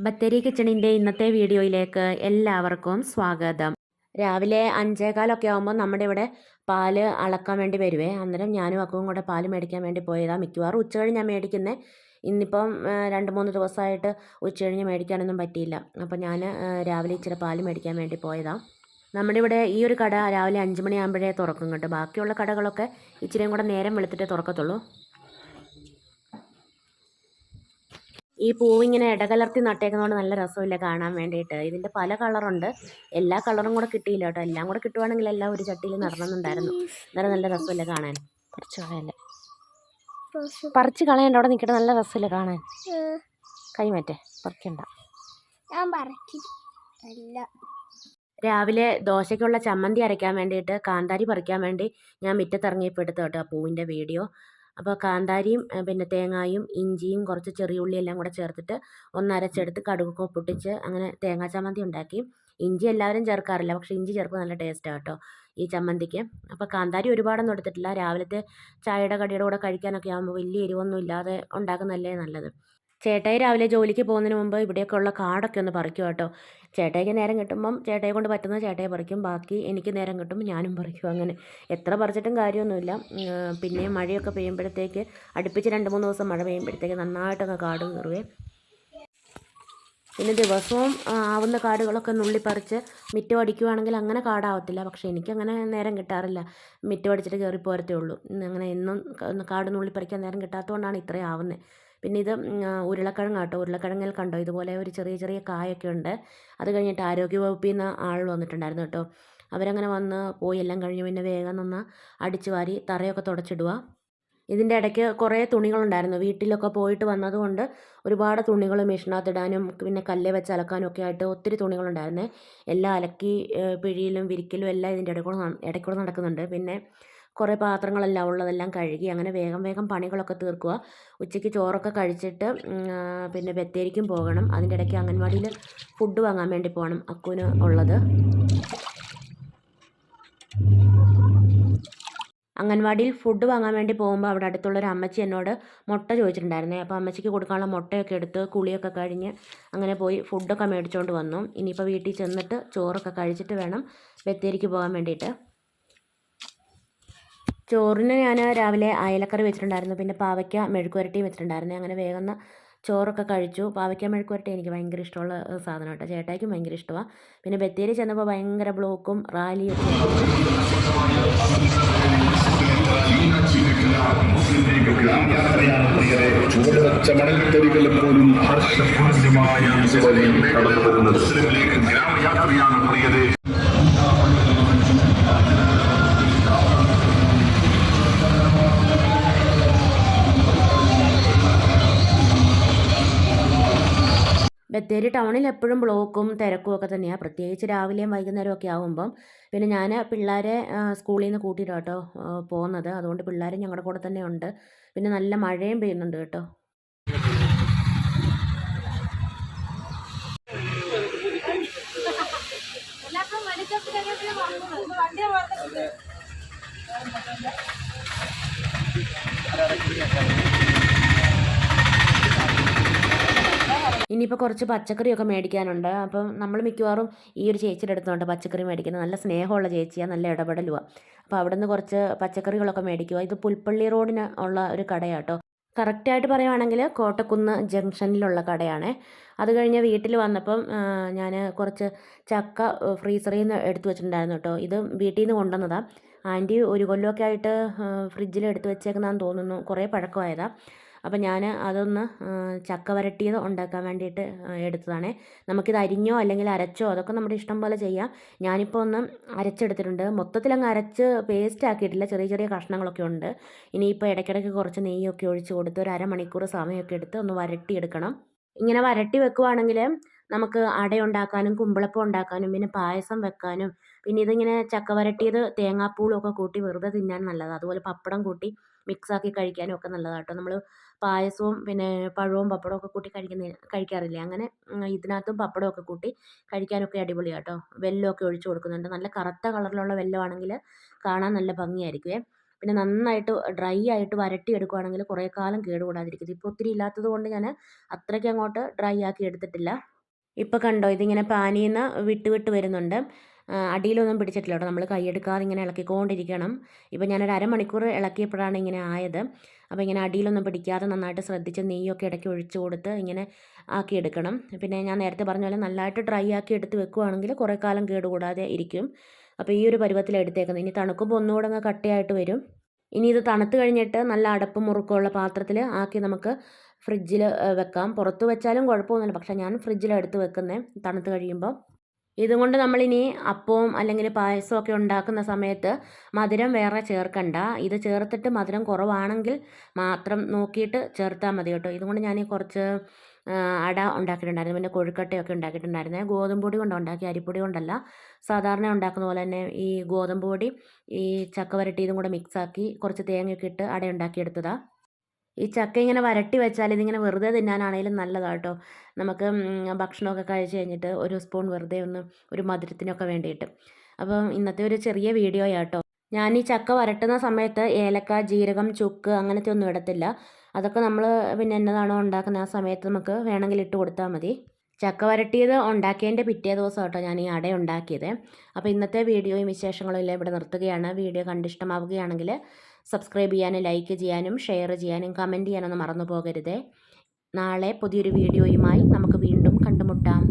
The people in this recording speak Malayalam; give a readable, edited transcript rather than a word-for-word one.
ബത്തേരി കിച്ചണിൻ്റെ ഇന്നത്തെ വീഡിയോയിലേക്ക് എല്ലാവർക്കും സ്വാഗതം. രാവിലെ 5:15 ആകുമ്പോൾ നമ്മുടെ ഇവിടെ പാല് അളക്കാൻ വേണ്ടി വരുവേ. അന്നേരം ഞാനും അക്കവും കൂടെ പാല് മേടിക്കാൻ വേണ്ടി പോയതാണ്. മിക്കവാറും ഉച്ചകഴിഞ്ഞ് ഞാൻ മേടിക്കുന്നത്. ഇന്നിപ്പം 2-3 ദിവസമായിട്ട് ഉച്ചകഴിഞ്ഞ് മേടിക്കാനൊന്നും പറ്റിയില്ല. അപ്പം ഞാൻ രാവിലെ ഇച്ചിരി പാല് മേടിക്കാൻ വേണ്ടി പോയതാണ്. നമ്മുടെ ഇവിടെ ഈ ഒരു കട രാവിലെ 5 മണിയാകുമ്പോഴേ തുറക്കും കേട്ടോ. ബാക്കിയുള്ള കടകളൊക്കെ ഇച്ചിരിയും കൂടെ നേരം വെളുത്തിട്ടേ തുറക്കത്തുള്ളൂ. ഈ പൂവിങ്ങനെ ഇടകലർത്തി നട്ടേക്കുന്നതുകൊണ്ട് നല്ല രസമില്ല കാണാൻ വേണ്ടിയിട്ട്. ഇതിൻ്റെ പല കളറുണ്ട്. എല്ലാ കളറും കൂടെ കിട്ടിയില്ല കേട്ടോ. എല്ലാം കൂടെ കിട്ടുവാണെങ്കിൽ എല്ലാം ഒരു ചട്ടിയിൽ നടണമെന്നുണ്ടായിരുന്നു. അന്നേരം നല്ല രസമില്ല കാണാൻ. പറിച്ച് കളയണ്ട, അവിടെ നിൽക്കട്ടെ. നല്ല രസമില്ല കാണാൻ. കൈ മാറ്റേ, പറിക്കണ്ട. രാവിലെ ദോശയ്ക്കുള്ള ചമ്മന്തി അരയ്ക്കാൻ വേണ്ടിയിട്ട് കാന്താരി പറിക്കാൻ വേണ്ടി ഞാൻ മുറ്റത്തിറങ്ങിയപ്പോൾ എടുത്തു കേട്ടോ പൂവിൻ്റെ വീഡിയോ. അപ്പോൾ കാന്താരിയും പിന്നെ തേങ്ങായും ഇഞ്ചിയും കുറച്ച് ചെറിയ ഉള്ളി എല്ലാം കൂടെ ചേർത്തിട്ട് ഒന്ന് അരച്ചെടുത്ത് കടുകൊക്കെ പൊട്ടിച്ച് അങ്ങനെ തേങ്ങാ ചമ്മന്തി ഉണ്ടാക്കി. ഇഞ്ചി എല്ലാവരും ചേർക്കാറില്ല, പക്ഷേ ഇഞ്ചി ചേർക്കുന്നത് നല്ല ടേസ്റ്റാണ് കേട്ടോ ഈ ചമ്മന്തിക്ക്. അപ്പോൾ കാന്താരി ഒരുപാടൊന്നും എടുത്തിട്ടില്ല. രാവിലത്തെ ചായയുടെ കടിയുടെ കൂടെ കഴിക്കാനൊക്കെ ആകുമ്പോൾ വലിയ എരിവൊന്നും ഇല്ലാതെ ഉണ്ടാക്കുന്നതല്ലേ നല്ലത്. ചേട്ടായി രാവിലെ ജോലിക്ക് പോകുന്നതിന് മുമ്പ് ഇവിടെയൊക്കെ ഉള്ള കാടൊക്കെ ഒന്ന് പറിക്കും കേട്ടോ. ചേട്ടായിക്ക് നേരം കിട്ടുമ്പം ചേട്ടായി കൊണ്ട് പറ്റുന്നത് ചേട്ടായി പറിക്കും, ബാക്കി എനിക്ക് നേരം കിട്ടുമ്പോൾ ഞാനും പറിക്കും. അങ്ങനെ എത്ര പറിച്ചിട്ടും കാര്യമൊന്നുമില്ല. പിന്നെ മഴയൊക്കെ പെയ്യുമ്പോഴത്തേക്ക് അടുപ്പിച്ച് 2-3 ദിവസം മഴ പെയ്യുമ്പോഴത്തേക്ക് നന്നായിട്ടൊക്കെ കാട് കയറുവേ. പിന്നെ ദിവസവും ആവുന്ന കാടുകളൊക്കെ നുള്ളിപ്പറിച്ച് മിറ്റം അടിക്കുവാണെങ്കിൽ അങ്ങനെ കാടാവത്തില്ല. പക്ഷേ എനിക്കങ്ങനെ നേരം കിട്ടാറില്ല. മിറ്റം അടിച്ചിട്ട് കയറി പോരത്തേ ഉള്ളൂ. അങ്ങനെ എന്നും കാട് നുള്ളിപ്പറിക്കാൻ നേരം കിട്ടാത്തതുകൊണ്ടാണ് ഇത്രയും ആവുന്നത്. പിന്നെ ഇത് ഉരുളക്കിഴങ്ങാട്ടോ. ഉരുളക്കിഴങ്ങിൽ കണ്ടോ ഇതുപോലെ ഒരു ചെറിയ ചെറിയ കായൊക്കെ ഉണ്ട്. അത് കഴിഞ്ഞിട്ട് ആരോഗ്യവകുപ്പിൽ നിന്ന് ആൾ വന്നിട്ടുണ്ടായിരുന്നു കേട്ടോ. അവരങ്ങനെ വന്ന് പോയി എല്ലാം കഴിഞ്ഞ് പിന്നെ വേഗം നിന്ന് അടിച്ചു വാരി തറയൊക്കെ തുടച്ചിടുക. ഇതിൻ്റെ ഇടയ്ക്ക് കുറേ തുണികളുണ്ടായിരുന്നു. വീട്ടിലൊക്കെ പോയിട്ട് വന്നതുകൊണ്ട് ഒരുപാട് തുണികൾ മെഷീനകത്തിടാനും പിന്നെ കല്ല് വെച്ച് അലക്കാനും ഒക്കെ ആയിട്ട് ഒത്തിരി തുണികളുണ്ടായിരുന്നേ. എല്ലാം അലക്കി പിഴിയിലും വിരിക്കലും എല്ലാം ഇതിൻ്റെ ഇടയ്ക്കൂടെ നടക്കുന്നുണ്ട്. പിന്നെ കുറേ പാത്രങ്ങളെല്ലാം ഉള്ളതെല്ലാം കഴുകി അങ്ങനെ വേഗം വേഗം പണികളൊക്കെ തീർക്കുക. ഉച്ചയ്ക്ക് ചോറൊക്കെ കഴിച്ചിട്ട് പിന്നെ ബത്തേരിക്കും പോകണം. അതിൻ്റെ ഇടയ്ക്ക് അംഗൻവാടിയിൽ ഫുഡ് വാങ്ങാൻ വേണ്ടി പോകണം അക്കുവിന് ഉള്ളത്. അംഗൻവാടിയിൽ ഫുഡ് വാങ്ങാൻ വേണ്ടി പോകുമ്പോൾ അവിടെ അടുത്തുള്ളൊരു അമ്മച്ചി എന്നോട് മുട്ട ചോദിച്ചിട്ടുണ്ടായിരുന്നേ. അപ്പോൾ അമ്മച്ചിക്ക് കൊടുക്കാനുള്ള മുട്ടയൊക്കെ എടുത്ത് കുളിയൊക്കെ കഴിഞ്ഞ് അങ്ങനെ പോയി ഫുഡൊക്കെ മേടിച്ചുകൊണ്ട് വന്നു. ഇനിയിപ്പോൾ വീട്ടിൽ ചെന്നിട്ട് ചോറൊക്കെ കഴിച്ചിട്ട് വേണം ബത്തേരിക്ക് പോകാൻ വേണ്ടിയിട്ട്. ചോറിന് ഞാൻ രാവിലെ അയലക്കറി വെച്ചിട്ടുണ്ടായിരുന്നു. പിന്നെ പാവയ്ക്ക മെഴുക്കുവരട്ടിയും വെച്ചിട്ടുണ്ടായിരുന്നു. അങ്ങനെ വേഗം ചോറൊക്കെ കഴിച്ചു. പാവയ്ക്ക മെഴുക്കുവരട്ടി എനിക്ക് ഭയങ്കര ഇഷ്ടമുള്ള സാധനം കേട്ടോ. ചേട്ടായിക്കും ഭയങ്കര ഇഷ്ടമാണ്. പിന്നെ ബത്തേരി ചെന്നപ്പോൾ ഭയങ്കര ബ്ലോക്കും റാലിയും ഒക്കെ ചുവടുവച്ച മണൽത്തരികൾ പോലും ഹർഷപൂർണ്ണമായ കടന്നു വരുന്നത് ഗ്രാമയാത്രയാണ് പ്രിയതേ. ബത്തേരി ടൗണിൽ എപ്പോഴും ബ്ലോക്കും തിരക്കും ഒക്കെ തന്നെയാണ്, പ്രത്യേകിച്ച് രാവിലെയും വൈകുന്നേരവും ഒക്കെ ആകുമ്പം. പിന്നെ ഞാൻ പിള്ളേരെ സ്കൂളിൽ നിന്ന് കൂട്ടിയിട്ടാണ് കേട്ടോ പോകുന്നത്. അതുകൊണ്ട് പിള്ളേരും ഞങ്ങളുടെ കൂടെ തന്നെ ഉണ്ട്. പിന്നെ നല്ല മഴയും പെയ്യുന്നുണ്ട് കേട്ടോ. ഇനിയിപ്പോൾ കുറച്ച് പച്ചക്കറിയൊക്കെ മേടിക്കാനുണ്ട്. അപ്പം നമ്മൾ മിക്കവാറും ഈ ഒരു ചേച്ചിയുടെ അടുത്തുണ്ട് പച്ചക്കറി മേടിക്കുന്നത്. നല്ല സ്നേഹമുള്ള ചേച്ചിയാണ്, നല്ല ഇടപെടലുമാണ്. അപ്പോൾ അവിടെ നിന്ന് കുറച്ച് പച്ചക്കറികളൊക്കെ മേടിക്കുക. ഇത് പുൽപ്പള്ളി റോഡിന് ഉള്ള ഒരു കടയാട്ടോ. കറക്റ്റായിട്ട് പറയുവാണെങ്കിൽ കോട്ടക്കുന്ന് ജംഗ്ഷനിലുള്ള കടയാണ്. അത് കഴിഞ്ഞ് വീട്ടിൽ വന്നപ്പം ഞാൻ കുറച്ച് ചക്ക ഫ്രീസറിൽ നിന്ന് എടുത്തു വെച്ചിട്ടുണ്ടായിരുന്നു കേട്ടോ. ഇത് വീട്ടിൽ നിന്ന് കൊണ്ടുവന്നതാണ്. ആൻറ്റി ഒരു കൊല്ലമൊക്കെ ആയിട്ട് ഫ്രിഡ്ജിൽ എടുത്ത് വെച്ചേക്കുന്നതാണെന്ന് തോന്നുന്നു. കുറേ പഴക്കമായതാണ്. അപ്പം ഞാൻ അതൊന്ന് ചക്ക വരട്ടിയത് ഉണ്ടാക്കാൻ വേണ്ടിയിട്ട് എടുത്തതാണ്. നമുക്കിത് അരിഞ്ഞോ അല്ലെങ്കിൽ അരച്ചോ അതൊക്കെ നമ്മുടെ ഇഷ്ടം പോലെ ചെയ്യാം. ഞാനിപ്പോൾ ഒന്ന് അരച്ചെടുത്തിട്ടുണ്ട്. മൊത്തത്തിലങ്ങ് അരച്ച് പേസ്റ്റ് ആക്കിയിട്ടില്ല, ചെറിയ ചെറിയ കഷ്ണങ്ങളൊക്കെ ഉണ്ട്. ഇനിയിപ്പോൾ ഇടയ്ക്കിടയ്ക്ക് കുറച്ച് നെയ്യൊക്കെ ഒഴിച്ച് കൊടുത്ത് ഒരു അരമണിക്കൂർ സമയമൊക്കെ എടുത്ത് ഒന്ന് വരട്ടിയെടുക്കണം. ഇങ്ങനെ വരട്ടി വെക്കുവാണെങ്കിൽ നമുക്ക് അട ഉണ്ടാക്കാനും കുമ്പിളപ്പം ഉണ്ടാക്കാനും പിന്നെ പായസം വെക്കാനും പിന്നെ ഇതിങ്ങനെ ചക്ക വരട്ടിയത് തേങ്ങാപ്പൂളും ഒക്കെ കൂട്ടി വെറുതെ തിന്നാൻ നല്ലതാണ്. അതുപോലെ പപ്പടം കൂട്ടി മിക്സാക്കി കഴിക്കാനും ഒക്കെ നല്ലതാണ് കേട്ടോ. നമ്മൾ പായസവും പിന്നെ പഴവും പപ്പടവും ഒക്കെ കൂട്ടി കഴിക്കാറില്ലേ, അങ്ങനെ ഇതിനകത്തും പപ്പടമൊക്കെ കൂട്ടി കഴിക്കാനൊക്കെ അടിപൊളിയാണ് കേട്ടോ. വെല്ലമൊക്കെ ഒഴിച്ച് കൊടുക്കുന്നുണ്ട്. നല്ല കറുത്ത കളറിലുള്ള വെല്ലമാണെങ്കിൽ കാണാൻ നല്ല ഭംഗിയായിരിക്കുമേ. പിന്നെ നന്നായിട്ട് ഡ്രൈ ആയിട്ട് വരട്ടിയെടുക്കുകയാണെങ്കിൽ കുറേ കാലം കേടുകൂടാതിരിക്കും. ഇപ്പോൾ ഒത്തിരി ഇല്ലാത്തത് കൊണ്ട് ഞാൻ അത്രയ്ക്ക് അങ്ങോട്ട് ഡ്രൈ ആക്കി എടുത്തിട്ടില്ല. ഇപ്പോൾ കണ്ടോ ഇതിങ്ങനെ പാനിന്ന് വിട്ട് വിട്ട് വരുന്നുണ്ട്. അടിയിലൊന്നും പിടിച്ചിട്ടില്ല കേട്ടോ. നമ്മൾ കൈയെടുക്കാതെ ഇങ്ങനെ ഇളക്കിക്കൊണ്ടിരിക്കണം. ഇപ്പോൾ ഞാനൊരു അരമണിക്കൂർ ഇളക്കിയപ്പോഴാണ് ഇങ്ങനെ ആയത്. അപ്പോൾ ഇങ്ങനെ അടിയിലൊന്നും പിടിക്കാതെ നന്നായിട്ട് ശ്രദ്ധിച്ച് നെയ്യൊക്കെ ഇടയ്ക്ക് ഒഴിച്ച് കൊടുത്ത് ഇങ്ങനെ ആക്കിയെടുക്കണം. പിന്നെ ഞാൻ നേരത്തെ പറഞ്ഞ പോലെ നല്ലതായിട്ട് ഡ്രൈ ആക്കി എടുത്ത് വെക്കുകയാണെങ്കിൽ കുറേ കാലം കേടുകൂടാതെ ഇരിക്കും. അപ്പോൾ ഈ ഒരു പരുവത്തിലാണ് എടുത്തേക്കുന്നത്. ഇനി തണുക്കുമ്പോൾ ഒന്നുകൂടെ അങ്ങ് കട്ടയായിട്ട് വരും. ഇനി ഇത് തണുത്ത് കഴിഞ്ഞിട്ട് നല്ല അടപ്പും മുറുക്കമുള്ള പാത്രത്തിൽ ആക്കി നമുക്ക് ഫ്രിഡ്ജിൽ വെക്കാം. പുറത്ത് വെച്ചാലും കുഴപ്പമൊന്നുമില്ല. പക്ഷേ ഞാൻ ഫ്രിഡ്ജിലാണ് എടുത്ത് വെക്കുന്നത് തണുത്ത് കഴിയുമ്പോൾ. ഇതുകൊണ്ട് നമ്മളിനി അപ്പവും അല്ലെങ്കിൽ പായസമൊക്കെ ഉണ്ടാക്കുന്ന സമയത്ത് മധുരം വേറെ ചേർക്കണ്ട. ഇത് ചേർത്തിട്ട് മധുരം കുറവാണെങ്കിൽ മാത്രം നോക്കിയിട്ട് ചേർത്താൽ മതി കേട്ടോ. ഇതുകൊണ്ട് ഞാൻ കുറച്ച് അട ഉണ്ടാക്കിയിട്ടുണ്ടായിരുന്നു. പിന്നെ കൊഴുക്കട്ടയൊക്കെ ഉണ്ടാക്കിയിട്ടുണ്ടായിരുന്നേ. ഗോതമ്പ് പൊടി കൊണ്ട് ഉണ്ടാക്കി, അരിപ്പൊടി കൊണ്ടല്ല. സാധാരണ ഉണ്ടാക്കുന്ന പോലെ തന്നെ ഈ ഗോതമ്പ് പൊടി ഈ ചക്ക വരട്ടിയതും കൂടെ മിക്സാക്കി കുറച്ച് തേങ്ങയൊക്കെ ഇട്ട് അട ഉണ്ടാക്കിയെടുത്തതാണ്. ഈ ചക്ക ഇങ്ങനെ വരട്ടി വെച്ചാൽ ഇതിങ്ങനെ വെറുതെ തിന്നാനാണെങ്കിലും നല്ലതാണ് കേട്ടോ. നമുക്ക് ഭക്ഷണമൊക്കെ കഴിച്ച് കഴിഞ്ഞിട്ട് ഒരു സ്പൂൺ വെറുതെ ഒന്ന് ഒരു മധുരത്തിനൊക്കെ വേണ്ടിയിട്ട്. അപ്പം ഇന്നത്തെ ഒരു ചെറിയ വീഡിയോയാട്ടോ. ഞാൻ ഈ ചക്ക വരട്ടുന്ന സമയത്ത് ഏലക്ക, ജീരകം, ചുക്ക് അങ്ങനത്തെ ഒന്നും ഇടത്തില്ല. അതൊക്കെ നമ്മൾ പിന്നെ എന്നതാണോ ഉണ്ടാക്കുന്ന ആ സമയത്ത് നമുക്ക് വേണമെങ്കിൽ ഇട്ട് കൊടുത്താൽ മതി. ചക്ക വരട്ടിയത് ഉണ്ടാക്കിയതിൻ്റെ പിറ്റേ ദിവസം കേട്ടോ ഞാൻ ഈ അട ഉണ്ടാക്കിയത്. അപ്പോൾ ഇന്നത്തെ വീഡിയോയും വിശേഷങ്ങളും എല്ലാം ഇവിടെ നിർത്തുകയാണ്. വീഡിയോ കണ്ടിഷ്ടമാവുകയാണെങ്കിൽ സബ്സ്ക്രൈബ് ചെയ്യാനും ലൈക്ക് ചെയ്യാനും ഷെയർ ചെയ്യാനും കമൻറ്റ് ചെയ്യാനൊന്നും മറന്നു പോകരുതേ. നാളെ പുതിയൊരു വീഡിയോയുമായി നമുക്ക് വീണ്ടും കണ്ടുമുട്ടാം.